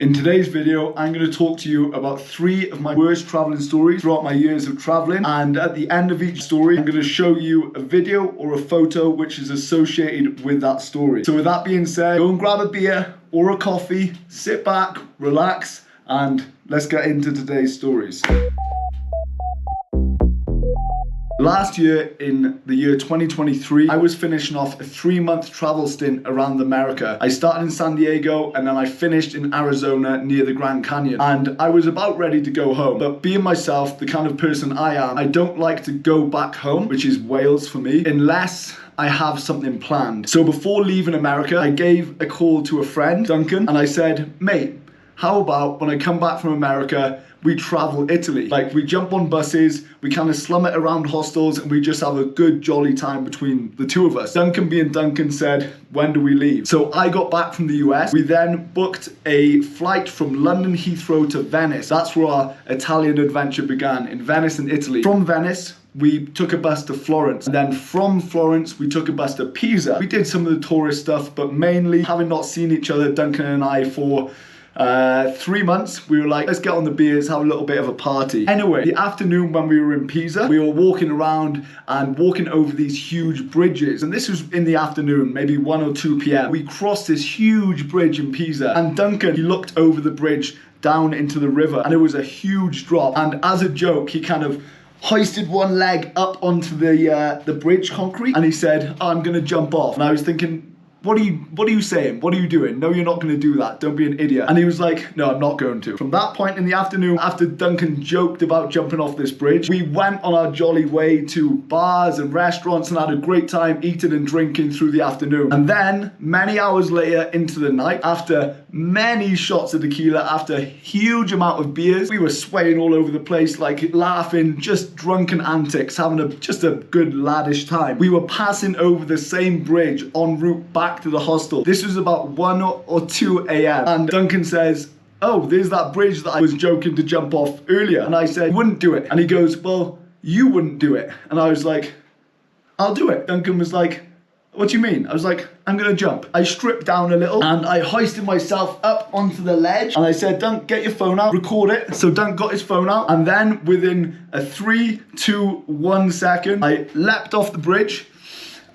In today's video, I'm going to talk to you about 3 of my worst traveling stories throughout my years of traveling. And at the end of each story, I'm going to show you a video or a photo which is associated with that story. So with that being said, go and grab a beer or a coffee, sit back, relax, and let's get into today's stories. Last year, in the year 2023, I was finishing off a 3-month travel stint around America. I started in San Diego and then I finished in Arizona near the Grand Canyon. And I was about ready to go home. But being myself, the kind of person I am, I don't like to go back home, which is Wales for me, unless I have something planned. So before leaving America, I gave a call to a friend, Duncan, and I said, mate, how about when I come back from America, we travel Italy? Like, we jump on buses, we kind of slum it around hostels, and we just have a good jolly time between the two of us. Duncan being Duncan said, when do we leave? So I got back from the US. We then booked a flight from London Heathrow to Venice. That's where our Italian adventure began, in Venice in Italy. From Venice, we took a bus to Florence, and then from Florence we took a bus to Pisa. We did some of the tourist stuff, but mainly, having not seen each other, Duncan and I, for 3 months, we were like, let's get on the beers, have a little bit of a party. Anyway, the afternoon when we were in Pisa, we were walking around and walking over these huge bridges, and this was in the afternoon, maybe 1 or 2 p.m. We crossed this huge bridge in Pisa, and Duncan, he looked over the bridge down into the river, and it was a huge drop, and as a joke, he kind of hoisted one leg up onto the bridge concrete, and he said, oh, I'm gonna jump off. And I was thinking, what are you saying? What are you doing? No, you're not going to do that. Don't be an idiot. And he was like, no, I'm not going to. From that point in the afternoon, after Duncan joked about jumping off this bridge, we went on our jolly way to bars and restaurants and had a great time eating and drinking through the afternoon. And then, many hours later into the night, after many shots of tequila, after a huge amount of beers, we were swaying all over the place, like laughing, just drunken antics, having just a good laddish time. We were passing over the same bridge en route back to the hostel. This was about 1 or 2 a.m. and Duncan says, oh, there's that bridge that I was joking to jump off earlier. And I said, wouldn't do it. And he goes, well, you wouldn't do it. And I was like, I'll do it. Duncan was like, what do you mean? I was like, I'm gonna jump. I stripped down a little and I hoisted myself up onto the ledge, and I said, Dunk, get your phone out, record it. So Dunk got his phone out, and then within a 3, 2, 1 second, I leapt off the bridge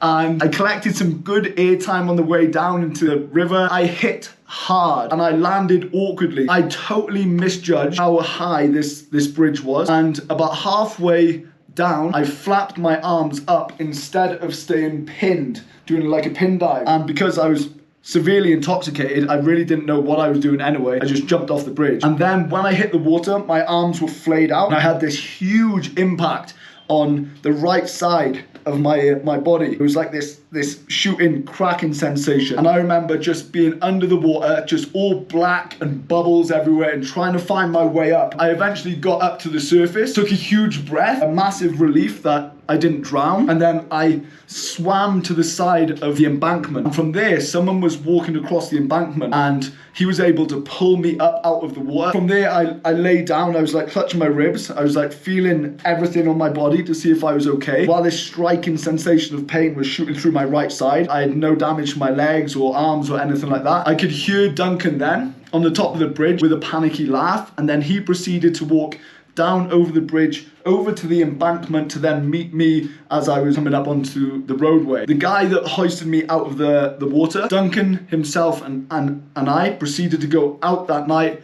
and I collected some good airtime on the way down into the river. I hit hard and I landed awkwardly. I totally misjudged how high this bridge was, and about halfway down, I flapped my arms up instead of staying pinned, doing like a pin dive. And because I was severely intoxicated, I really didn't know what I was doing anyway. I just jumped off the bridge. And then when I hit the water, my arms were flayed out, and I had this huge impact on the right side of my body. It was like this shooting, cracking sensation. And I remember just being under the water, just all black and bubbles everywhere, and trying to find my way up. I eventually got up to the surface, took a huge breath, a massive relief that I didn't drown, and then I swam to the side of the embankment. And from there, someone was walking across the embankment, and he was able to pull me up out of the water. From there, I lay down. I was like clutching my ribs. I was like feeling everything on my body to see if I was okay, while this striking sensation of pain was shooting through my right side. I had no damage to my legs or arms or anything like that. I could hear Duncan then on the top of the bridge with a panicky laugh, and then he proceeded to walk down over the bridge, over to the embankment to then meet me as I was coming up onto the roadway. The guy that hoisted me out of the water, Duncan himself and I proceeded to go out that night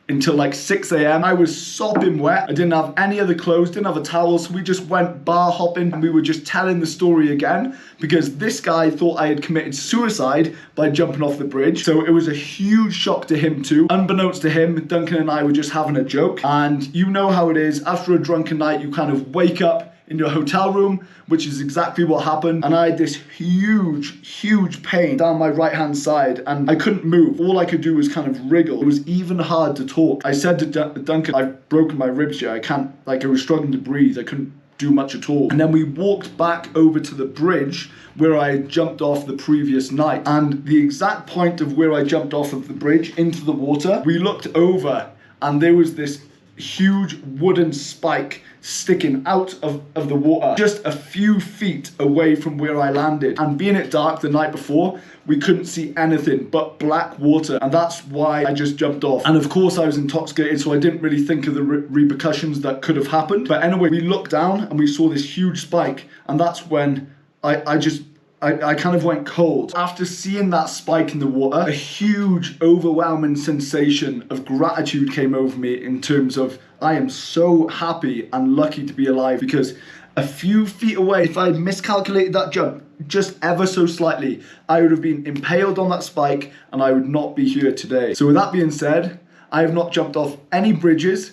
until like 6 a.m. I was sopping wet. I didn't have any other clothes, didn't have a towel, so we just went bar hopping, and we were just telling the story again, because this guy thought I had committed suicide by jumping off the bridge. So it was a huge shock to him too. Unbeknownst to him, Duncan and I were just having a joke. And you know how it is, after a drunken night, you kind of wake up in your hotel room, which is exactly what happened. And I had this huge pain down my right hand side, and I couldn't move. All I could do was kind of wriggle. It was even hard to talk. I said to Duncan, I've broken my ribs here. I was struggling to breathe. I couldn't do much at all. And then we walked back over to the bridge where I had jumped off the previous night. And the exact point of where I jumped off of the bridge into the water, we looked over, and there was this huge wooden spike sticking out of the water just a few feet away from where I landed. And being it dark the night before, we couldn't see anything but black water, and that's why I just jumped off. And of course I was intoxicated, so I didn't really think of the repercussions that could have happened. But anyway, we looked down and we saw this huge spike, and that's when I kind of went cold. After seeing that spike in the water, a huge, overwhelming sensation of gratitude came over me in terms of I am so happy and lucky to be alive, because a few feet away, if I had miscalculated that jump just ever so slightly, I would have been impaled on that spike and I would not be here today. So with that being said, I have not jumped off any bridges,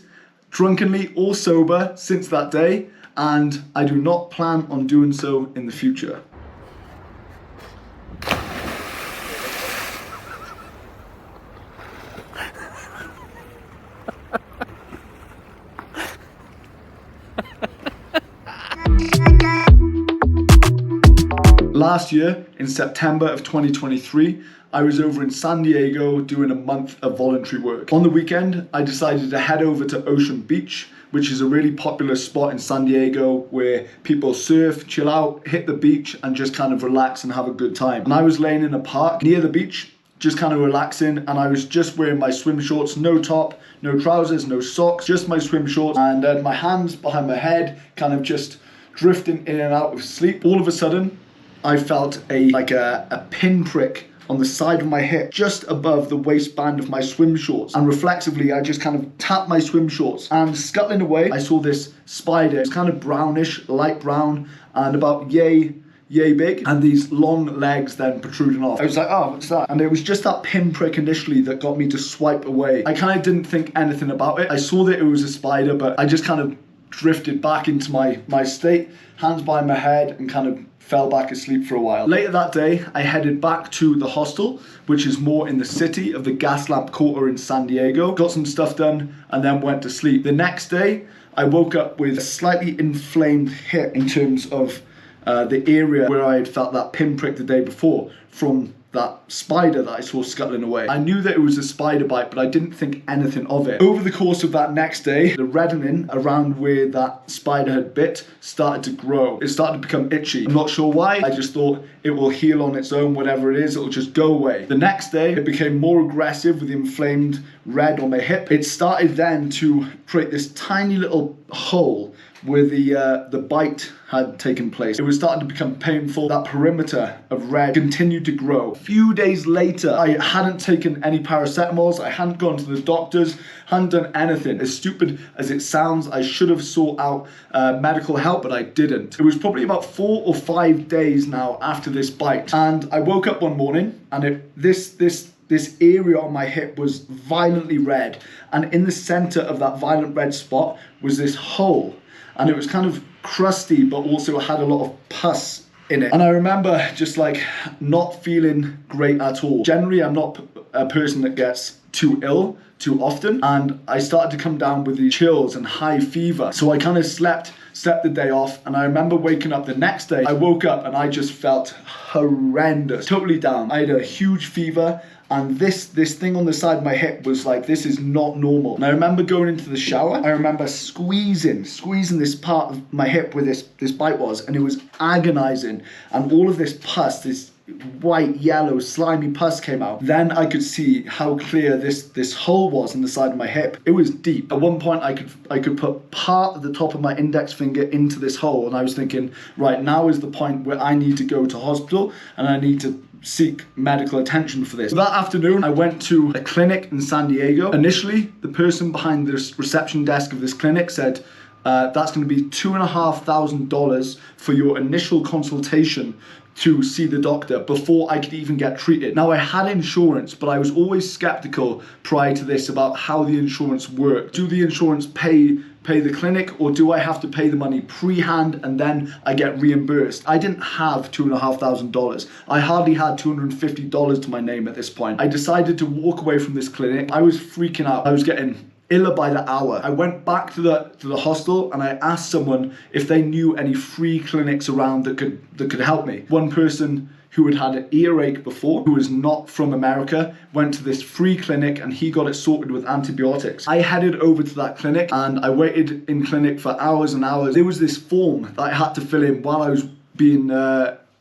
drunkenly or sober, since that day, and I do not plan on doing so in the future. Last year, in September of 2023, I was over in San Diego doing a month of voluntary work. On the weekend, I decided to head over to Ocean Beach, which is a really popular spot in San Diego where people surf, chill out, hit the beach, and just kind of relax and have a good time. And I was laying in a park near the beach, just kind of relaxing, and I was just wearing my swim shorts, no top, no trousers, no socks, just my swim shorts, and my hands behind my head, kind of just drifting in and out of sleep. All of a sudden, I felt a pinprick on the side of my hip, just above the waistband of my swim shorts. And reflexively, I just kind of tapped my swim shorts, and scuttling away, I saw this spider. It's kind of brownish, light brown, and about yay big, and these long legs then protruding off. I was like, oh, what's that? And it was just that pinprick initially that got me to swipe away. I kind of didn't think anything about it. I saw that it was a spider, but I just kind of drifted back into my state, hands behind my head, and kind of fell back asleep for a while. Later that day, I headed back to the hostel, which is more in the city of the Gaslamp Quarter in San Diego. Got some stuff done and then went to sleep. The next day, I woke up with a slightly inflamed hip in terms of the area where I had felt that pinprick the day before from that spider that I saw scuttling away. I knew that it was a spider bite, but I didn't think anything of it. Over the course of that next day, the reddening around where that spider had bit started to grow. It started to become itchy. I'm not sure why. I just thought it will heal on its own, whatever it is, it'll just go away. The next day, it became more aggressive with the inflamed red on my hip. It started then to create this tiny little hole where the bite had taken place. It was starting to become painful. That perimeter of red continued to grow. A few days later, I hadn't taken any paracetamols, I hadn't gone to the doctors, hadn't done anything. As stupid as it sounds, I should have sought out medical help, but I didn't. It was probably about 4 or 5 days now after this bite, and I woke up one morning and this area on my hip was violently red, and in the center of that violent red spot was this hole. And it was kind of crusty, but also had a lot of pus in it. And I remember just like not feeling great at all. Generally, I'm not a person that gets too ill too often, and I started to come down with the chills and high fever. So I kind of slept the day off, and I remember waking up the next day. I woke up and I just felt horrendous, totally down. I had a huge fever, and this thing on the side of my hip was like, this is not normal. And I remember going into the shower. I remember squeezing this part of my hip where this bite was, and it was agonizing. And all of this pus, this white, yellow, slimy pus came out. Then I could see how clear this hole was in the side of my hip. It was deep. At one point, I could put part of the top of my index finger into this hole, and I was thinking, right, now is the point where I need to go to hospital and I need to seek medical attention for this. That afternoon, I went to a clinic in San Diego. Initially, the person behind the reception desk of this clinic said, that's going to be $2,500 for your initial consultation to see the doctor before I could even get treated. Now, I had insurance, but I was always skeptical prior to this about how the insurance worked. Do the insurance pay the clinic, or do I have to pay the money pre-hand and then I get reimbursed? I didn't have $2,500. I hardly had $250 to my name at this point. I decided to walk away from this clinic. I was freaking out. I was getting iller by the hour. I went back to the hostel and I asked someone if they knew any free clinics around that could help me. One person who had had an earache before, who was not from America, went to this free clinic and he got it sorted with antibiotics. I headed over to that clinic and I waited in clinic for hours and hours. There was this form that I had to fill in while I was being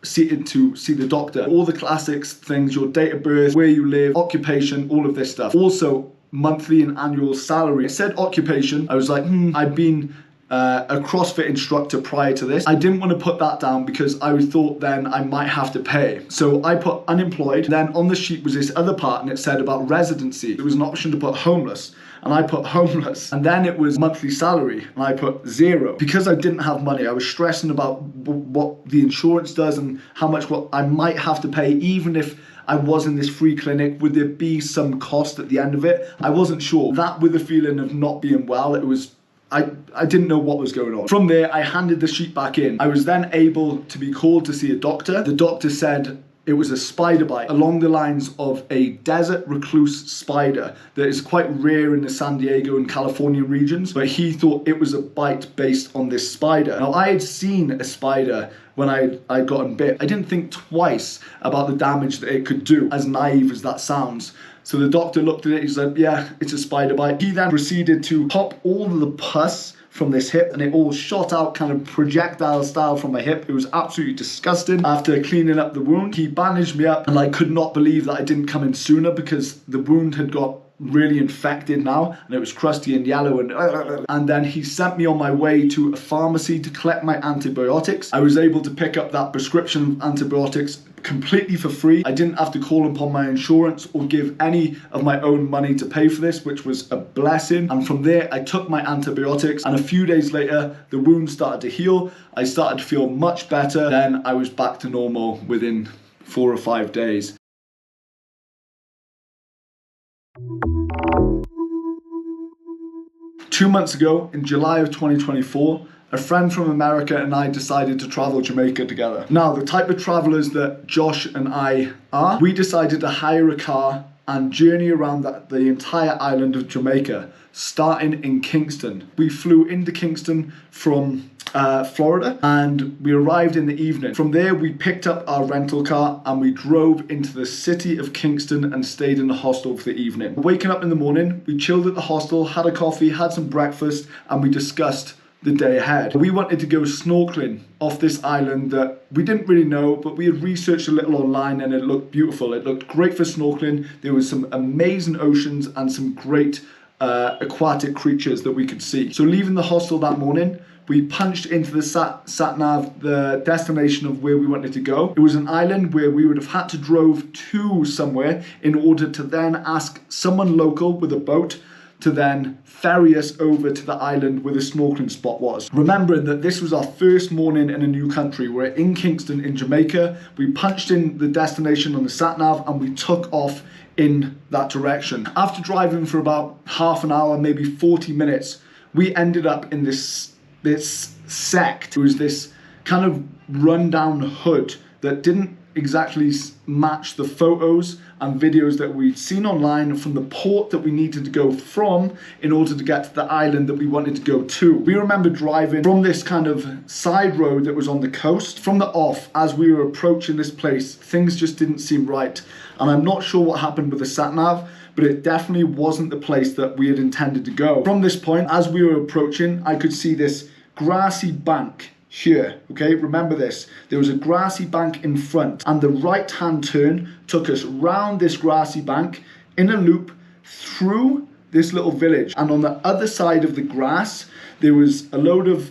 seated to see the doctor. All the classics things, your date of birth, where you live, occupation, all of this stuff. Also, monthly and annual salary. It said occupation. I was like, I'd been a CrossFit instructor prior to this. I didn't want to put that down because I thought then I might have to pay. So I put unemployed. Then on the sheet was this other part and it said about residency. There was an option to put homeless and I put homeless. And then it was monthly salary and I put 0. Because I didn't have money, I was stressing about what the insurance does and how much what I might have to pay even if I was in this free clinic. Would there be some cost at the end of it? I wasn't sure. That with the feeling of not being well, it was I didn't know what was going on. From there, I handed the sheet back in. I was then able to be called to see a doctor. The doctor said it was a spider bite along the lines of a desert recluse spider that is quite rare in the San Diego and California regions, but he thought it was a bite based on this spider. Now, I had seen a spider when I'd gotten bit. I didn't think twice about the damage that it could do, as naive as that sounds. So the doctor looked at it, he said, yeah, it's a spider bite. He then proceeded to pop all of the pus from this hip and it all shot out kind of projectile style from my hip. It was absolutely disgusting. After cleaning up the wound, he bandaged me up and I could not believe that I didn't come in sooner because the wound had got really infected now and it was crusty and yellow and then he sent me on my way to a pharmacy to collect my antibiotics. I was able to pick up that prescription of antibiotics completely for free. I didn't have to call upon my insurance or give any of my own money to pay for this, which was a blessing. And from there, I took my antibiotics and a few days later, the wound started to heal. I started to feel much better. Then I was back to normal within 4 or 5 days. Two months ago, in July of 2024, a friend from America and I decided to travel Jamaica together. Now, the type of travelers that Josh and I are, we decided to hire a car and journey around the entire island of Jamaica, starting in Kingston. We flew into Kingston from Florida and we arrived in the evening. From there, we picked up our rental car and we drove into the city of Kingston and stayed in the hostel for the evening. Waking up in the morning, we chilled at the hostel, had a coffee, had some breakfast, and we discussed the day ahead. We wanted to go snorkeling off this island that we didn't really know, but we had researched a little online and it looked beautiful. It looked great for snorkeling. There was some amazing oceans and some great aquatic creatures that we could see. So leaving the hostel that morning, we punched into the sat nav, the destination of where we wanted to go. It was an island where we would have had to drove to somewhere in order to then ask someone local with a boat to then ferry us over to the island where the snorkeling spot was. Remembering that this was our first morning in a new country. We're in Kingston in Jamaica. We punched in the destination on the sat nav and we took off in that direction. After driving for about half an hour, maybe 40 minutes, we ended up in this sect. It was this kind of rundown hood that didn't exactly match the photos and videos that we'd seen online from the port that we needed to go from in order to get to the island that we wanted to go to. We remember driving from this kind of side road that was on the coast. From the off, as we were approaching this place, things just didn't seem right. And I'm not sure what happened with the sat nav, but it definitely wasn't the place that we had intended to go. From this point, as we were approaching, I could see this grassy bank here, okay? Remember this. There was a grassy bank in front and the right-hand turn took us round this grassy bank in a loop through this little village. And on the other side of the grass, there was a load of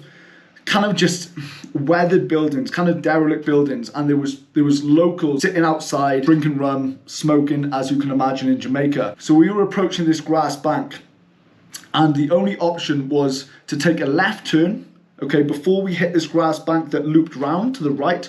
kind of just weathered buildings, kind of derelict buildings. And there was locals sitting outside, drinking rum, smoking, as you can imagine in Jamaica. So we were approaching this grass bank and the only option was to take a left turn, okay, before we hit this grass bank that looped round to the right,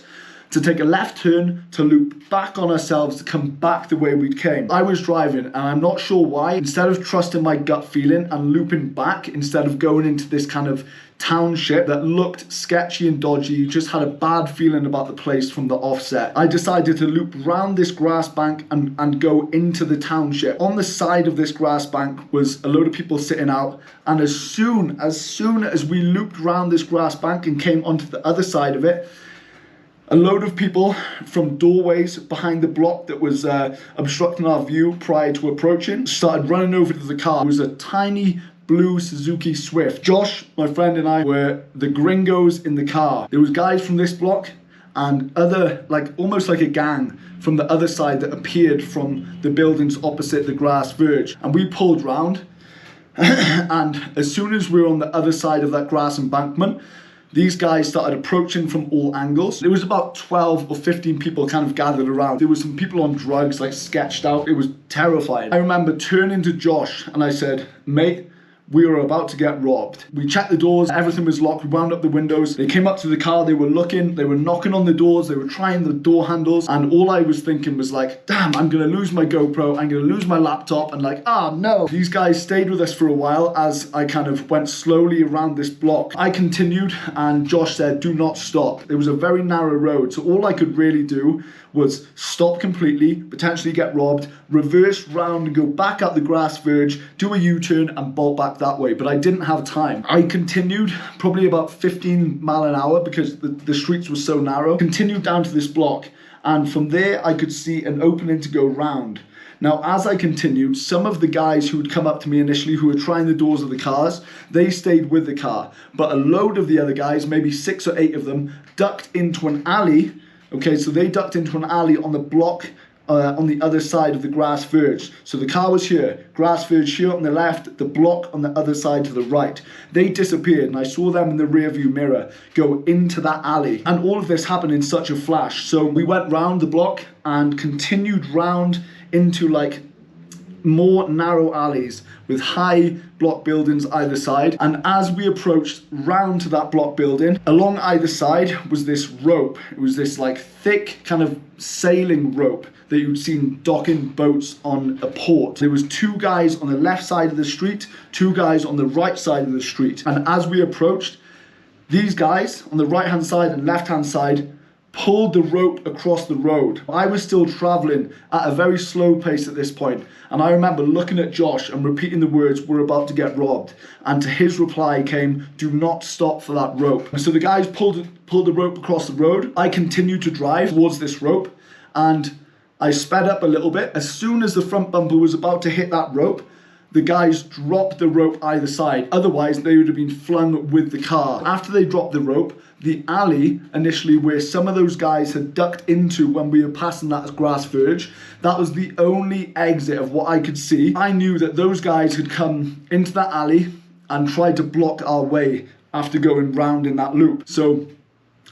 to take a left turn, to loop back on ourselves, to come back the way we came. I was driving and I'm not sure why, instead of trusting my gut feeling and looping back, instead of going into this kind of township that looked sketchy and dodgy, just had a bad feeling about the place from the offset, I decided to loop round this grass bank and go into the township. On the side of this grass bank was a load of people sitting out, and as soon as we looped round this grass bank and came onto the other side of it, A load of people from doorways behind the block that was obstructing our view prior to approaching started running over to the car. It was a tiny blue Suzuki Swift. Josh, my friend, and I were the gringos in the car. There was guys from this block and other, like almost like a gang from the other side that appeared from the buildings opposite the grass verge. And we pulled round and as soon as we were on the other side of that grass embankment, these guys started approaching from all angles. There was about 12 or 15 people kind of gathered around. There was some people on drugs, like sketched out. It was terrifying. I remember turning to Josh and I said, mate, we were about to get robbed. We checked the doors, everything was locked, we wound up the windows. They came up to the car, they were looking, they were knocking on the doors, they were trying the door handles, and all I was thinking was like, damn, I'm gonna lose my GoPro, I'm gonna lose my laptop, and like, ah, no. These guys stayed with us for a while as I kind of went slowly around this block. I continued, and Josh said, do not stop. It was a very narrow road, so all I could really do was stop completely, potentially get robbed, reverse round and go back up the grass verge, do a U-turn and bolt back that way, but I didn't have time. I continued probably about 15 miles an hour because the streets were so narrow, continued down to this block, and from there I could see an opening to go round. Now, as I continued, some of the guys who had come up to me initially, who were trying the doors of the cars, they stayed with the car, but a load of the other guys, maybe 6 or 8 of them, ducked into an alley. Okay, so they ducked into an alley on the block on the other side of the grass verge. So the car was here, grass verge here on the left, the block on the other side to the right. They disappeared and I saw them in the rear view mirror go into that alley. And all of this happened in such a flash. So we went round the block and continued round into like more narrow alleys with high block buildings either side. And as we approached round to that block building, along either side was this rope. It was this like thick kind of sailing rope that you'd seen docking boats on a port. There was 2 guys on the left side of the street, 2 guys on the right side of the street. And as we approached, these guys on the right hand side and left hand side pulled the rope across the road. I was still traveling at a very slow pace at this point, and I remember looking at Josh and repeating the words, we're about to get robbed. And to his reply came, do not stop for that rope. And so the guys pulled the rope across the road. I continued to drive towards this rope and I sped up a little bit. As soon as the front bumper was about to hit that rope, the guys dropped the rope either side. Otherwise, they would have been flung with the car. After they dropped the rope, the alley initially where some of those guys had ducked into when we were passing that grass verge, that was the only exit of what I could see. I knew that those guys had come into that alley and tried to block our way after going round in that loop. So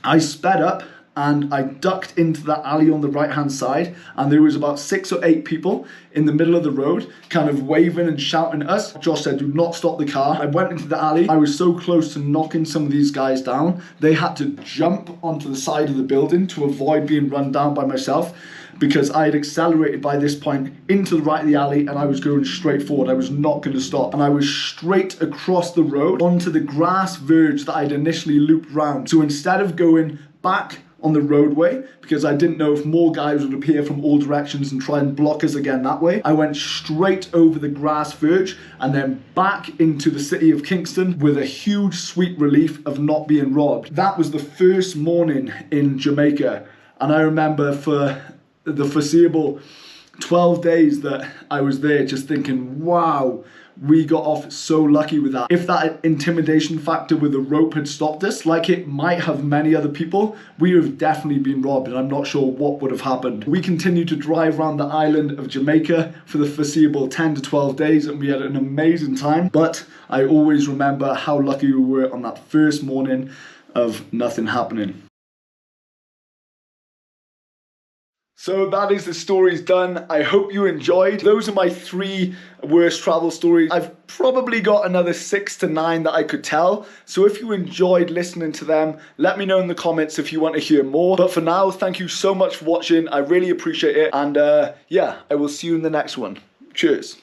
I sped up and I ducked into that alley on the right hand side, and there was about 6 or 8 people in the middle of the road kind of waving and shouting at us. Josh said, do not stop the car. I went into the alley. I was so close to knocking some of these guys down. They had to jump onto the side of the building to avoid being run down by myself, because I had accelerated by this point into the right of the alley and I was going straight forward. I was not going to stop. And I was straight across the road onto the grass verge that I'd initially looped round. So instead of going back on the roadway, because I didn't know if more guys would appear from all directions and try and block us again that way, I went straight over the grass verge and then back into the city of Kingston with a huge sweet relief of not being robbed. That was the first morning in Jamaica, and I remember for the foreseeable 12 days that I was there just thinking, wow, we got off so lucky with that. If that intimidation factor with the rope had stopped us, like it might have many other people, we would have definitely been robbed, and I'm not sure what would have happened. We continued to drive around the island of Jamaica for the foreseeable 10 to 12 days, and we had an amazing time, but I always remember how lucky we were on that first morning of nothing happening. So that is the stories done. I hope you enjoyed. Those are my 3 worst travel stories. I've probably got another 6 to 9 that I could tell. So if you enjoyed listening to them, let me know in the comments if you want to hear more. But for now, thank you so much for watching. I really appreciate it. And yeah, I will see you in the next one. Cheers.